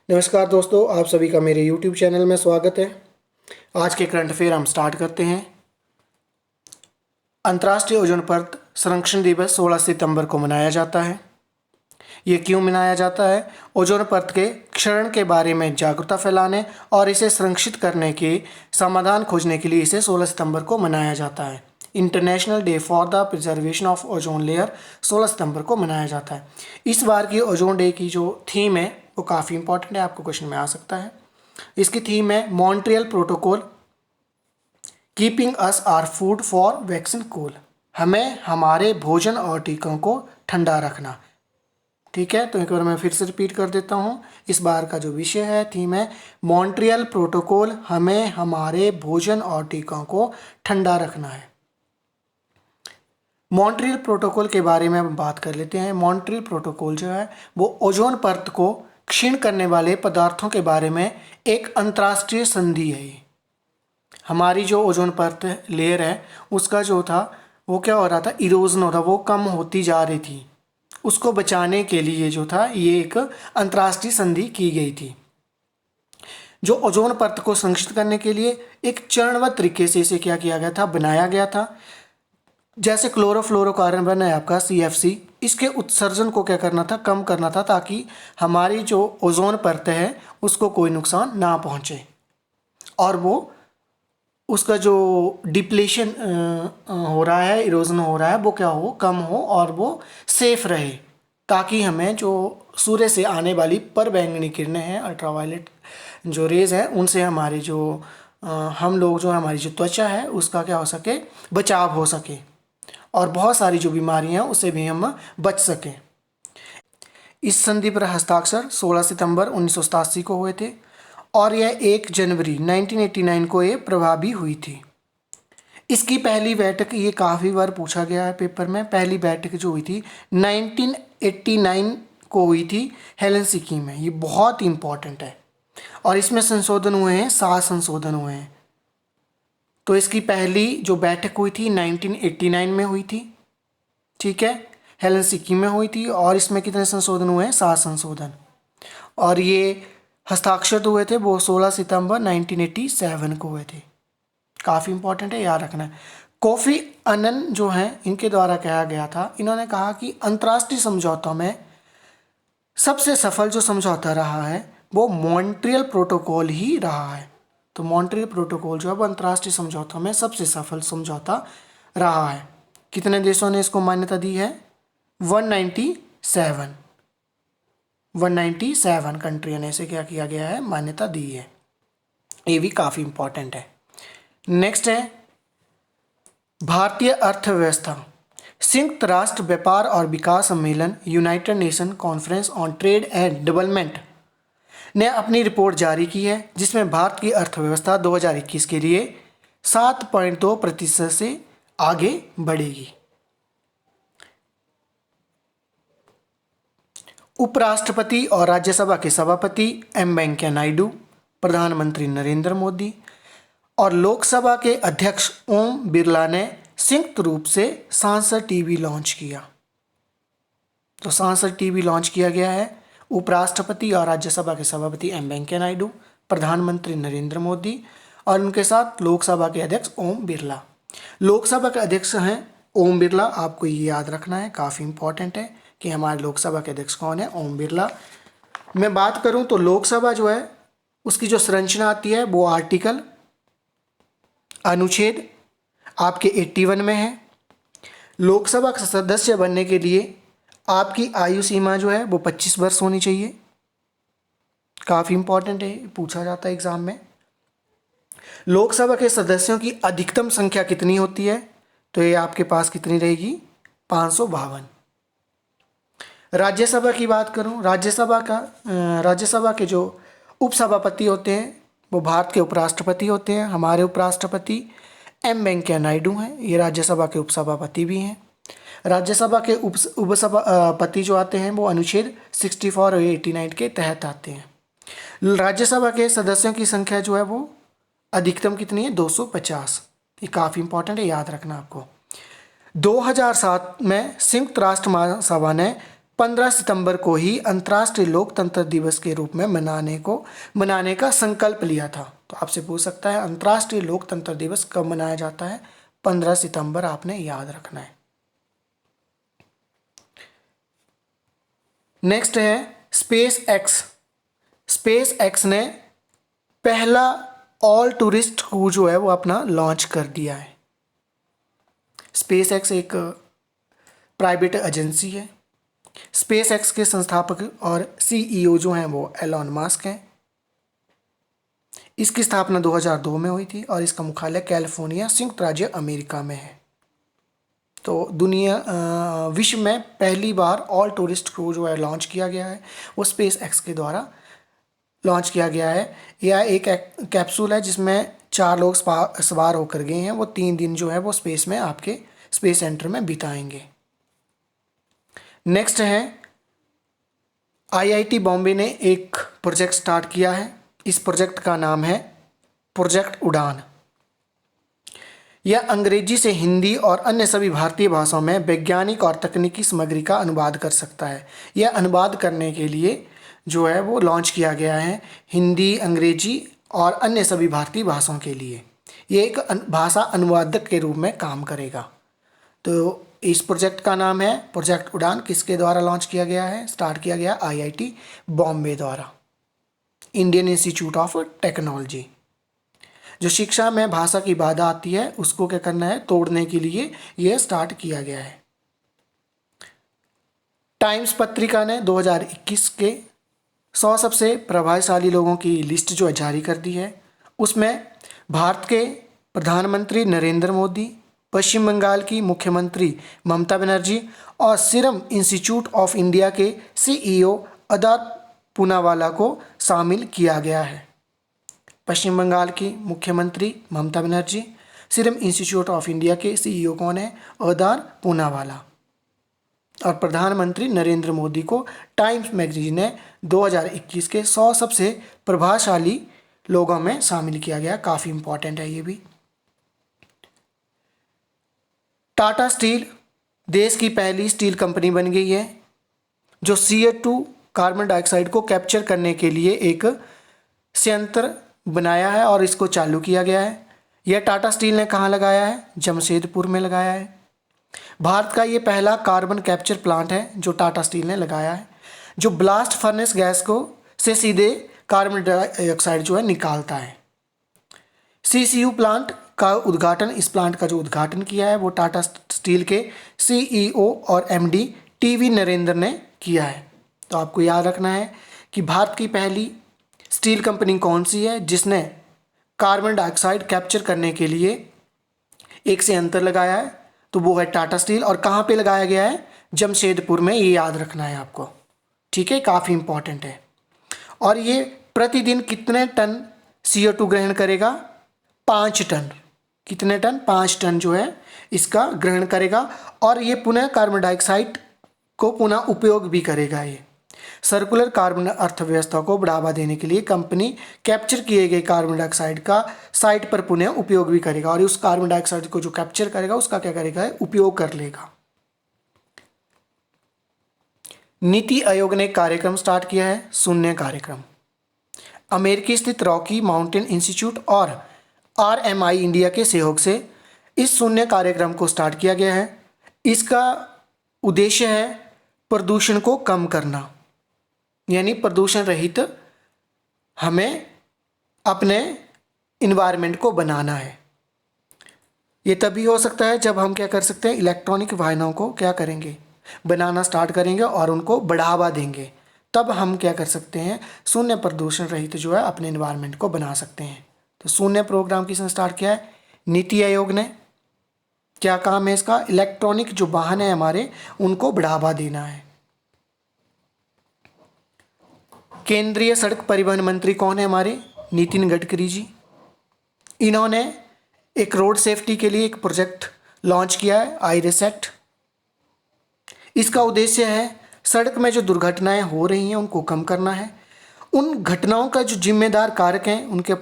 नमस्कार दोस्तों, आप सभी का मेरे YouTube चैनल में स्वागत है। आज के करंट अफेयर हम स्टार्ट करते हैं। अंतर्राष्ट्रीय ओजोन परत संरक्षण दिवस 16 सितंबर को मनाया जाता है। ये क्यों मनाया जाता है? ओजोन परत के क्षरण के बारे में जागरूकता फैलाने और इसे संरक्षित करने के समाधान खोजने के लिए इसे 16 सितंबर को मनाया जाता है। International day for the preservation of ozone layer 16 सितंबर को मनाया जाता है। इस बार की ओजोन डे की जो थीम है वो काफ़ी इंपॉर्टेंट है, आपको क्वेश्चन में आ सकता है। इसकी थीम है Montreal protocol, keeping us our food for vaccine cool. हमें हमारे भोजन और टीकों को ठंडा रखना। ठीक है, तो एक बार मैं फिर से रिपीट कर देता हूँ। इस बार का जो विषय है, थीम है मॉन्ट्रियल प्रोटोकॉल, हमें हमारे भोजन और टीकों को ठंडा रखना है। मॉन्ट्रियल प्रोटोकॉल के बारे में हम बात कर लेते हैं। मॉन्ट्रियल प्रोटोकॉल जो है वो ओजोन परत को क्षीण करने वाले पदार्थों के बारे में एक अंतर्राष्ट्रीय संधि है। हमारी जो ओजोन परत लेयर है उसका जो था वो क्या हो रहा था, इरोजन हो रहा, वो कम होती जा रही थी। उसको बचाने के लिए जो था ये एक अंतर्राष्ट्रीय संधि की गई थी। जो ओजोन परत को संरक्षित करने के लिए एक चरणबद्ध तरीके से इसे क्या किया गया था, बनाया गया था। जैसे क्लोरोफ्लोरोकार्बन है आपका CFC, इसके उत्सर्जन को क्या करना था, कम करना था, ताकि हमारी जो ओजोन परत है उसको कोई नुकसान ना पहुंचे और वो उसका जो डिप्लेशन हो रहा है, इरोजन हो रहा है, वो क्या हो, कम हो और वो सेफ रहे, ताकि हमें जो सूर्य से आने वाली परबैंगनी किरणें हैं, अल्ट्रावायलेट जो रेज हैं, उनसे हमारी जो हम लोग जो हमारी जो त्वचा है उसका क्या हो सके, बचाव हो सके और बहुत सारी जो बीमारियां हैं उससे भी हम बच सकें। इस संधि पर हस्ताक्षर 16 सितंबर 1987 को हुए थे और यह 1 जनवरी 1989 को ये प्रभावी हुई थी। इसकी पहली बैठक, ये काफ़ी बार पूछा गया है पेपर में, पहली बैठक जो हुई थी 1989 को हुई थी हेलसिंकी में। ये बहुत इंपॉर्टेंट है और इसमें संशोधन हुए हैं, 7 संशोधन हुए हैं। तो इसकी पहली जो बैठक हुई थी 1989 में हुई थी, ठीक है, हेलसिंकी में हुई थी और इसमें कितने संशोधन हुए हैं, 7 संशोधन। और ये हस्ताक्षर हुए थे वो 16 सितंबर 1987 को हुए थे। काफ़ी इंपॉर्टेंट है, याद रखना है। कोफी अनन जो हैं इनके द्वारा कहा गया था, इन्होंने कहा कि अंतर्राष्ट्रीय समझौतों में सबसे सफल जो समझौता रहा है वो मॉन्ट्रियल प्रोटोकॉल ही रहा है। तो मॉन्ट्रियल प्रोटोकॉल जो है वो अंतर्राष्ट्रीय समझौतों में सबसे सफल समझौता रहा है। कितने देशों ने इसको मान्यता दी है? 197 कंट्रियों ने इसे क्या किया गया है, मान्यता दी है। ये भी काफ़ी इंपॉर्टेंट है। नेक्स्ट है भारतीय अर्थव्यवस्था। संयुक्त राष्ट्र व्यापार और विकास सम्मेलन, United nation conference on trade and development ने अपनी रिपोर्ट जारी की है जिसमें भारत की अर्थव्यवस्था 2021 के लिए 7.2% से आगे बढ़ेगी। उपराष्ट्रपति और राज्यसभा के सभापति एम वेंकैया नायडू, प्रधानमंत्री नरेंद्र मोदी और लोकसभा के अध्यक्ष ओम बिरला ने संयुक्त रूप से सांसद टीवी लॉन्च किया। तो सांसद टीवी लॉन्च किया गया है। उपराष्ट्रपति और राज्यसभा के सभापति एम वेंकैया नायडू, प्रधानमंत्री नरेंद्र मोदी और उनके साथ लोकसभा के अध्यक्ष ओम बिरला। लोकसभा के अध्यक्ष हैं ओम बिरला, आपको ये याद रखना है, काफ़ी इंपॉर्टेंट है कि हमारे लोकसभा के अध्यक्ष कौन है, ओम बिरला। मैं बात करूं तो लोकसभा जो है उसकी जो संरचना आती है वो आर्टिकल, अनुच्छेद आपके 81 में है। लोकसभा का सदस्य बनने के लिए आपकी आयु सीमा जो है वो 25 वर्ष होनी चाहिए। काफ़ी इंपॉर्टेंट है, पूछा जाता है एग्जाम में। लोकसभा के सदस्यों की अधिकतम संख्या कितनी होती है? तो ये आपके पास कितनी रहेगी, 552। राज्यसभा की बात करूं, राज्यसभा के जो उपसभापति होते हैं वो भारत के उपराष्ट्रपति होते हैं। हमारे उपराष्ट्रपति एम वेंकैया नायडू हैं, ये राज्यसभा के उपसभापति भी हैं। राज्यसभा के उपसभापति जो आते हैं वो अनुच्छेद 64 और 89 के तहत आते हैं। राज्यसभा के सदस्यों की संख्या जो है वो अधिकतम कितनी है, 250। ये काफ़ी इंपॉर्टेंट है, याद रखना आपको। 2007 में संयुक्त राष्ट्र महासभा ने 15 सितंबर को ही अंतर्राष्ट्रीय लोकतंत्र दिवस के रूप में मनाने का संकल्प लिया था। तो आपसे पूछ सकता है अंतर्राष्ट्रीय लोकतंत्र दिवस कब मनाया जाता है? 15 सितंबर आपने याद रखना है। नेक्स्ट है स्पेस एक्स। स्पेस एक्स ने पहला ऑल टूरिस्ट क्रू जो है वो अपना लॉन्च कर दिया है। स्पेस एक्स एक प्राइवेट एजेंसी है। स्पेस एक्स के संस्थापक और सीईओ जो हैं वो एलॉन मस्क हैं। इसकी स्थापना 2002 में हुई थी और इसका मुख्यालय कैलिफोर्निया, संयुक्त राज्य अमेरिका में है। तो विश्व में पहली बार ऑल टूरिस्ट क्रू जो है लॉन्च किया गया है वो स्पेस एक्स के द्वारा लॉन्च किया गया है। यह एक कैप्सूल है जिसमें 4 लोग सवार होकर गए हैं। वो 3 दिन जो है वो स्पेस में आपके स्पेस सेंटर में बिताएंगे। नेक्स्ट है आईआईटी बॉम्बे ने एक प्रोजेक्ट स्टार्ट किया है। इस प्रोजेक्ट का नाम है प्रोजेक्ट उड़ान। यह अंग्रेजी से हिंदी और अन्य सभी भारतीय भाषाओं में वैज्ञानिक और तकनीकी सामग्री का अनुवाद कर सकता है। यह अनुवाद करने के लिए जो है वो लॉन्च किया गया है हिंदी, अंग्रेजी और अन्य सभी भारतीय भाषाओं के लिए। ये एक भाषा अनुवादक के रूप में काम करेगा। तो इस प्रोजेक्ट का नाम है प्रोजेक्ट उड़ान। किसके द्वारा लॉन्च किया गया है? स्टार्ट किया गया आईआईटी बॉम्बे द्वारा, इंडियन इंस्टीट्यूट ऑफ टेक्नोलॉजी। जो शिक्षा में भाषा की बाधा आती है उसको क्या करना है? तोड़ने के लिए यह स्टार्ट किया गया है। टाइम्स पत्रिका ने 2021 के 100 सबसे प्रभावशाली लोगों की लिस्ट जो है जारी कर दी है। उसमें भारत के प्रधानमंत्री नरेंद्र मोदी, पश्चिम बंगाल की मुख्यमंत्री ममता बनर्जी और सीरम इंस्टीट्यूट ऑफ इंडिया के सीईओ अदार पूनावाला को शामिल किया गया है। पश्चिम बंगाल की मुख्यमंत्री Mamata Banerjee, serum institute of India के सीईओ कौन है? अदार पूनावाला। और प्रधानमंत्री नरेंद्र मोदी को टाइम्स मैगजीन ने 2021 के 100 सबसे प्रभावशाली लोगों में शामिल किया गया। काफ़ी इंपॉर्टेंट है ये भी। टाटा स्टील देश की पहली स्टील कंपनी बन गई है जो CO2 कार्बन डाइऑक्साइड को कैप्चर करने के लिए एक संयंत्र बनाया है और इसको चालू किया गया है। यह टाटा स्टील ने कहाँ लगाया है? जमशेदपुर में लगाया है। भारत का ये पहला कार्बन कैप्चर प्लांट है जो टाटा स्टील ने लगाया है, जो ब्लास्ट फर्नेस गैस को से सीधे कार्बन डाइऑक्साइड जो है निकालता है। CCU प्लांट का उद्घाटन, इस प्लांट का जो उद्घाटन किया है वो टाटा स्टील के CEO और MD TV नरेंद्र ने किया है। तो आपको याद रखना है कि भारत की पहली स्टील कंपनी कौन सी है जिसने कार्बन डाइऑक्साइड कैप्चर करने के लिए एक संयंत्र लगाया है? तो वो है टाटा स्टील। और कहाँ पे लगाया गया है? जमशेदपुर में। ये याद रखना है आपको, ठीक है, काफ़ी इंपॉर्टेंट है। और ये प्रतिदिन कितने टन CO2 ग्रहण करेगा? 5 टन। कितने टन? 5 टन जो है इसका ग्रहण करेगा। और ये पुनः कार्बन डाइऑक्साइड को पुनः उपयोग भी करेगा। ये सर्कुलर कार्बन अर्थव्यवस्था को बढ़ावा देने के लिए कंपनी कैप्चर किए गए कार्बन डाइऑक्साइड का साइट पर पुनः उपयोग भी करेगा और उस कार्बन डाइऑक्साइड को जो कैप्चर करेगा उसका क्या करेगा? उपयोग कर लेगा। नीति आयोग ने कार्यक्रम स्टार्ट किया है, शून्य कार्यक्रम। अमेरिकी स्थित रॉकी माउंटेन इंस्टीट्यूट और RMI इंडिया के सहयोग से इस शून्य कार्यक्रम को स्टार्ट किया गया है। इसका उद्देश्य है प्रदूषण को कम करना, यानी प्रदूषण रहित हमें अपने इन्वायरमेंट को बनाना है। ये तभी हो सकता है जब हम क्या कर सकते हैं? इलेक्ट्रॉनिक वाहनों को क्या करेंगे? बनाना स्टार्ट करेंगे और उनको बढ़ावा देंगे। तब हम क्या कर सकते हैं? शून्य प्रदूषण रहित जो है अपने इन्वायरमेंट को बना सकते हैं। तो शून्य प्रोग्राम किसने स्टार्ट किया है? नीति आयोग ने। क्या काम है इसका? इलेक्ट्रॉनिक जो वाहन है हमारे उनको बढ़ावा देना है। केंद्रीय सड़क परिवहन मंत्री कौन है हमारे? नितिन गडकरी जी। इन्होंने एक रोड सेफ्टी के लिए एक प्रोजेक्ट लॉन्च किया है, iReset। इसका उद्देश्य है सड़क में जो दुर्घटनाएं हो रही हैं उनको कम करना है, उन घटनाओं का जो जिम्मेदार कारक हैं उनके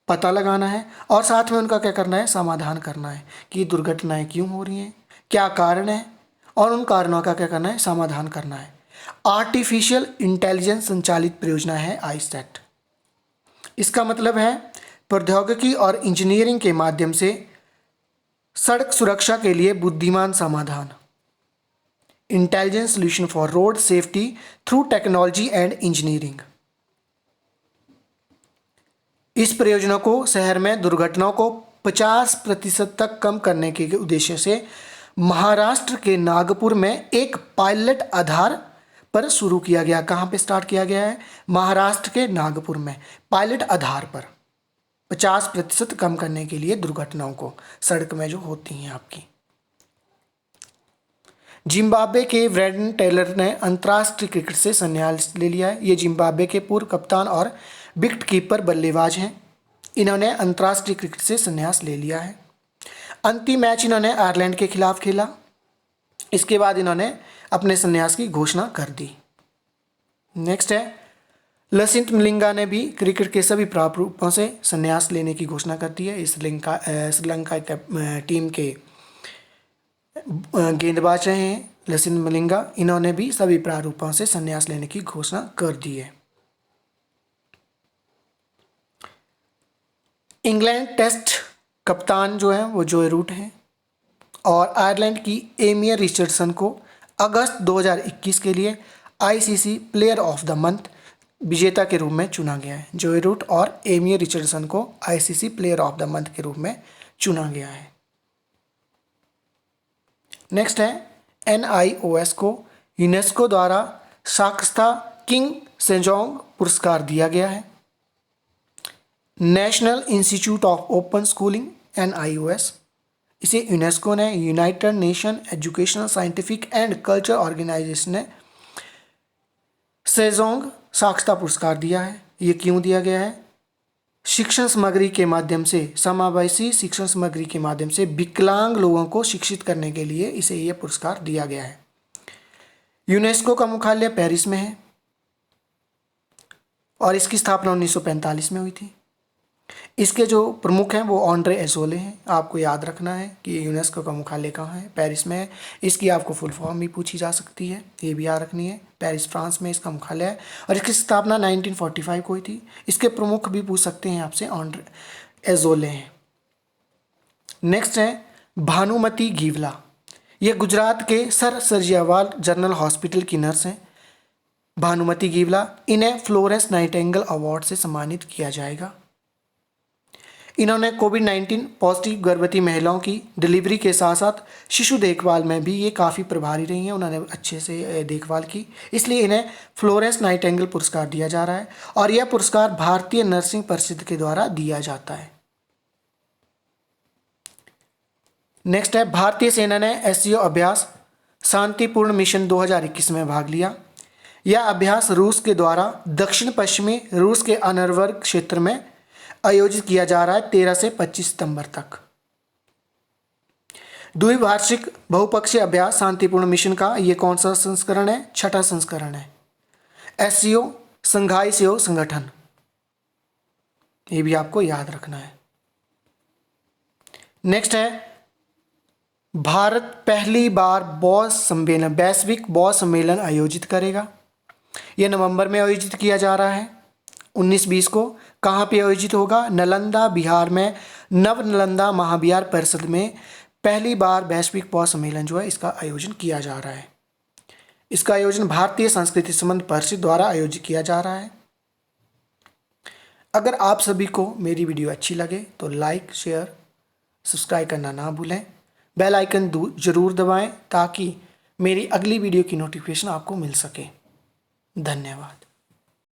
पता लगाना है और साथ में उनका क्या करना है? समाधान करना है कि दुर्घटनाएं क्यों हो रही हैं, क्या कारण है और उन कारणों का क्या करना है? समाधान करना है। आर्टिफिशियल इंटेलिजेंस संचालित परियोजना है आईसैट। इसका मतलब है प्रौद्योगिकी और इंजीनियरिंग के माध्यम से सड़क सुरक्षा के लिए बुद्धिमान समाधान, intelligent solution for road safety through technology and engineering. इस परियोजना को शहर में दुर्घटनाओं को 50% तक कम करने के उद्देश्य से महाराष्ट्र के नागपुर में एक पायलट आधार पर शुरू किया गया। कहाँ पे स्टार्ट किया गया है? महाराष्ट्र के नागपुर में पायलट आधार पर 50% कम करने के लिए दुर्घटनाओं को सड़क में जो होती हैं आपकी। जिम्बाब्वे के ब्रेंडन टेलर ने अंतर्राष्ट्रीय क्रिकेट से संन्यास ले लिया है। ये जिम्बाब्वे के पूर्व कप्तान और विकेट कीपर बल्लेबाज हैं। इन्होंने अंतर्राष्ट्रीय क्रिकेट से संन्यास ले लिया है। अंतिम मैच इन्होंने आयरलैंड के खिलाफ खेला। इसके बाद इन्होंने अपने संन्यास की घोषणा कर दी। नेक्स्ट है लसित मलिंगा ने भी क्रिकेट के सभी प्रारूपों से संन्यास लेने की घोषणा कर दी है। श्रीलंका टीम के गेंदबाज रहे हैं लसित मलिंगा। इन्होंने भी सभी प्रारूपों से संन्यास लेने की घोषणा कर दी है। इंग्लैंड टेस्ट कप्तान जो है वो जोए रूट हैं और आयरलैंड की एमिया रिचर्डसन को अगस्त 2021 के लिए ICC player of the month विजेता के रूप में चुना गया है। जोए रूट और एमिया रिचर्डसन को ICC player of the month के रूप में चुना गया है। नेक्स्ट है NIOS को यूनेस्को द्वारा शास्ता किंग सेजोंग पुरस्कार दिया गया है। National Institute of Open Schooling NIOS, इसे यूनेस्को ने United Nation Educational Scientific and Culture Organization ने सेजोंग शास्ता पुरस्कार दिया है। ये क्यों दिया गया है? शिक्षण सामग्री के माध्यम से, समावेशी शिक्षण सामग्री के माध्यम से विकलांग लोगों को शिक्षित करने के लिए इसे ये पुरस्कार दिया गया है। यूनेस्को का मुख्यालय पेरिस में है और इसकी स्थापना 1945 में हुई थी। इसके जो प्रमुख हैं वो ऑन्ड्रे एजोले हैं। आपको याद रखना है कि यूनेस्को का मुख्यालय कहाँ है? पेरिस में है। इसकी आपको फुल फॉर्म भी पूछी जा सकती है, ये भी याद रखनी है। पेरिस फ्रांस में इसका मुख्यालय है और इसकी स्थापना 1945 को हुई थी। इसके प्रमुख भी पूछ सकते हैं आपसे, ऑन्ड्रे एजोले हैं। नेक्स्ट है भानुमति गीवला। ये गुजरात के सर सर्जियावाल जनरल हॉस्पिटल की नर्स हैं भानुमति गीवला। इन्हें फ्लोरेंस नाइटिंगेल अवार्ड से सम्मानित किया जाएगा। इन्होंने कोविड-19 पॉजिटिव गर्भवती महिलाओं की डिलीवरी के साथ साथ शिशु देखभाल में भी ये काफ़ी प्रभारी रही हैं। उन्होंने अच्छे से देखभाल की, इसलिए इन्हें फ्लोरेंस नाइटिंगेल पुरस्कार दिया जा रहा है और यह पुरस्कार भारतीय नर्सिंग परिषद के द्वारा दिया जाता है। नेक्स्ट है भारतीय सेना ने SCO अभ्यास शांतिपूर्ण मिशन 2021 में भाग लिया। यह अभ्यास रूस के द्वारा दक्षिण पश्चिमी रूस के अनवर्ग क्षेत्र में आयोजित किया जा रहा है 13 से 25 सितंबर तक। द्विवार्षिक बहुपक्षीय अभ्यास शांतिपूर्ण मिशन का ये कौन सा संस्करण है? 6ठा संस्करण है। SCO संघाई सहयोग संगठन, ये भी आपको याद रखना है। नेक्स्ट है भारत पहली बार बौद्ध सम्मेलन, वैश्विक बौद्ध सम्मेलन आयोजित करेगा। यह नवंबर में आयोजित किया जा रहा है 19-20 को। कहाँ पे आयोजित होगा? नालंदा बिहार में नव नालंदा महाविहार परिषद में पहली बार वैश्विक बौद्ध सम्मेलन जो है इसका आयोजन किया जा रहा है। इसका आयोजन भारतीय संस्कृति संबंध परिषद द्वारा आयोजित किया जा रहा है। अगर आप सभी को मेरी वीडियो अच्छी लगे तो लाइक, शेयर, सब्सक्राइब करना ना भूलें। बेल आइकन जरूर दबाएं ताकि मेरी अगली वीडियो की नोटिफिकेशन आपको मिल सके। धन्यवाद।